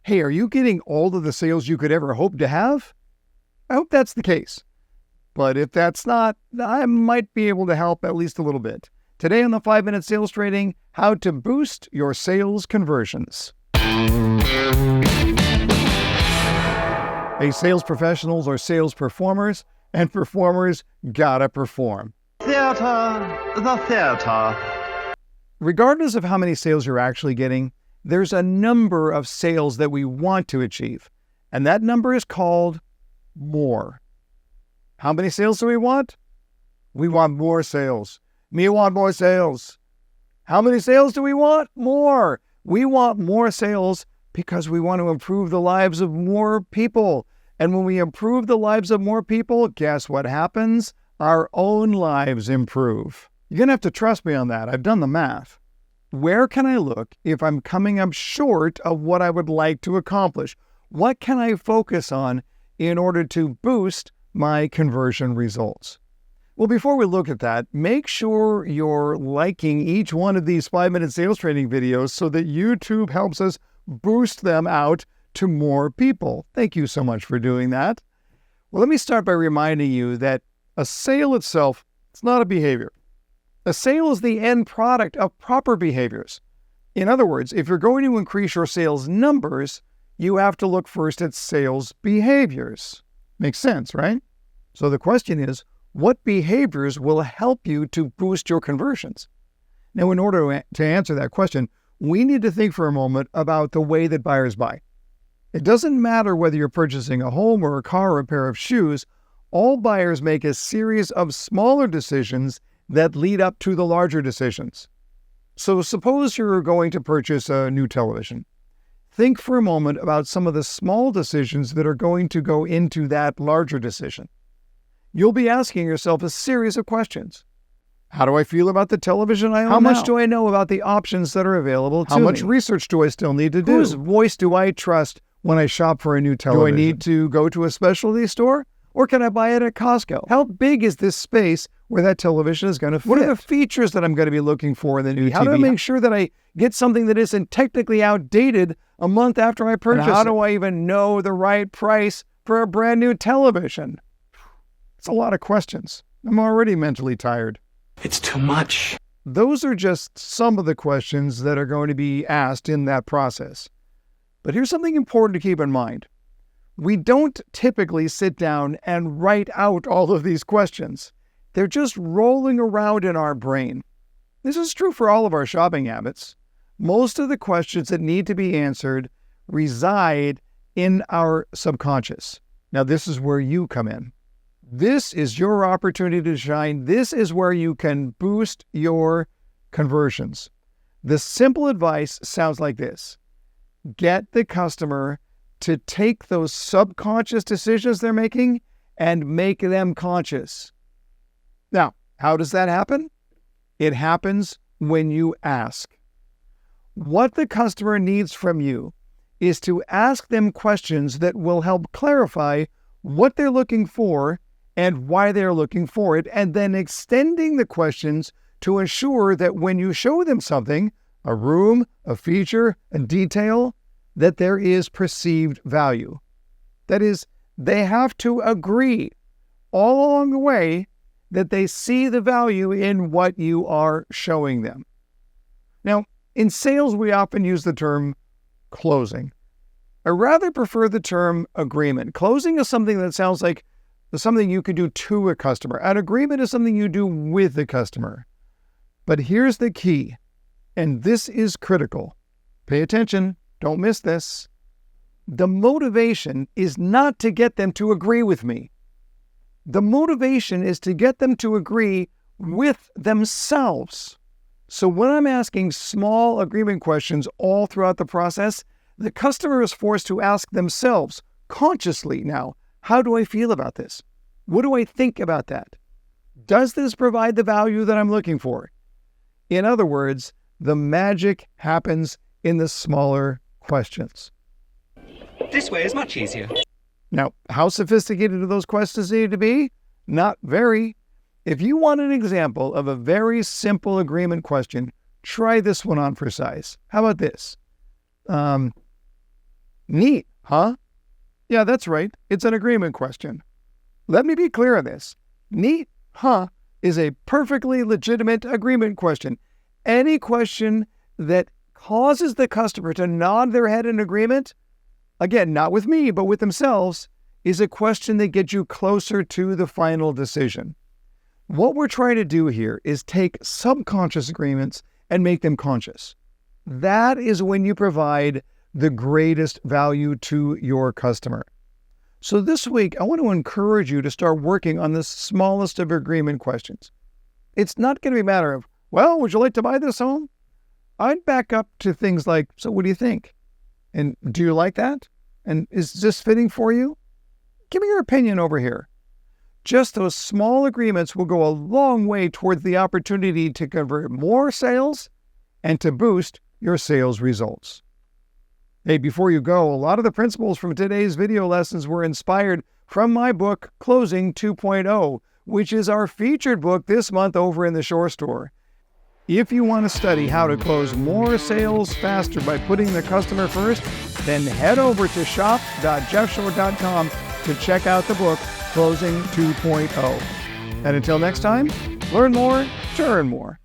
Hey, are you getting all of the sales you could ever hope to have? I hope that's the case. But if that's not, I might be able to help at least a little bit. Today on the 5-Minute Sales Training, how to boost your sales conversions. Hey, sales professionals are sales performers, and performers gotta perform. The theater. Regardless of how many sales you're actually getting, there's a number of sales that we want to achieve, and that number is called more. How many sales do we want? We want more sales. Me want more sales. How many sales do we want? More. We want more sales because we want to improve the lives of more people. And when we improve the lives of more people, guess what happens? Our own lives improve. You're going to have to trust me on that. I've done the math. Where can I look if I'm coming up short of what I would like to accomplish? What can I focus on in order to boost my conversion results? Well, before we look at that, make sure you're liking each one of these 5-Minute Sales Training videos so that YouTube helps us boost them out to more people. Thank you so much for doing that. Well, let me start by reminding you that a sale itself, it's not a behavior. A sale is the end product of proper behaviors. In other words, if you're going to increase your sales numbers, you have to look first at sales behaviors. Makes sense, right? So the question is, what behaviors will help you to boost your conversions? Now, in order to answer that question, we need to think for a moment about the way that buyers buy. It doesn't matter whether you're purchasing a home or a car or a pair of shoes. All buyers make a series of smaller decisions that lead up to the larger decisions. So suppose you're going to purchase a new television. Think for a moment about some of the small decisions that are going to go into that larger decision. You'll be asking yourself a series of questions. How do I feel about the television I own How much now? do I know about the options that are available to How much me? research do I still need to do? Whose voice do I trust when I shop for a new Do I television? need to go to a specialty store? Or can I buy it at Costco? How big is this space where that television is going to fit? What are the features that I'm going to be looking for in the new How do I TV? make sure that I get something that isn't technically outdated a month after I purchase And how it? do I even know the right price for a brand new television? It's a lot of questions. I'm already mentally tired. It's too much. Those are just some of the questions that are going to be asked in that process. But here's something important to keep in mind. We don't typically sit down and write out all of these questions. They're just rolling around in our brain. This is true for all of our shopping habits. Most of the questions that need to be answered reside in our subconscious. Now, this is where you come in. This is your opportunity to shine. This is where you can boost your conversions. The simple advice sounds like this. Get the customer to take those subconscious decisions they're making and make them conscious. Now, how does that happen? It happens when you ask. What the customer needs from you is to ask them questions that will help clarify what they're looking for and why they're looking for it, and then extending the questions to ensure that when you show them something, a room, a feature, a detail, that there is perceived value. That is, they have to agree all along the way that they see the value in what you are showing them. Now, in sales, we often use the term closing. I rather prefer the term agreement. Closing is something that sounds like something you could do to a customer. An agreement is something you do with the customer. But here's the key, and this is critical. Pay attention. Don't miss this. The motivation is not to get them to agree with me. The motivation is to get them to agree with themselves. So when I'm asking small agreement questions all throughout the process, the customer is forced to ask themselves consciously now, how do I feel about this? What do I think about that? Does this provide the value that I'm looking for? In other words, the magic happens in the smaller questions. This way is much easier. Now, how sophisticated do those questions need to be? Not very. If you want an example of a very simple agreement question, try this one on for size. How about this? Neat, huh? Yeah, that's right. It's an agreement question. Let me be clear on this. Neat, huh, is a perfectly legitimate agreement question. Any question that causes the customer to nod their head in agreement, again, not with me, but with themselves, is a question that gets you closer to the final decision. What we're trying to do here is take subconscious agreements and make them conscious. That is when you provide the greatest value to your customer. So this week, I want to encourage you to start working on the smallest of agreement questions. It's not going to be a matter of, well, would you like to buy this home? I'd back up to things like, so what do you think? And do you like that? And is this fitting for you? Give me your opinion over here. Just those small agreements will go a long way towards the opportunity to convert more sales and to boost your sales results. Hey, before you go, a lot of the principles from today's video lessons were inspired from my book, Closing 2.0, which is our featured book this month over in the Shore Store. If you want to study how to close more sales faster by putting the customer first, then head over to shop.jeffshore.com to check out the book, Closing 2.0. And until next time, learn more to earn more.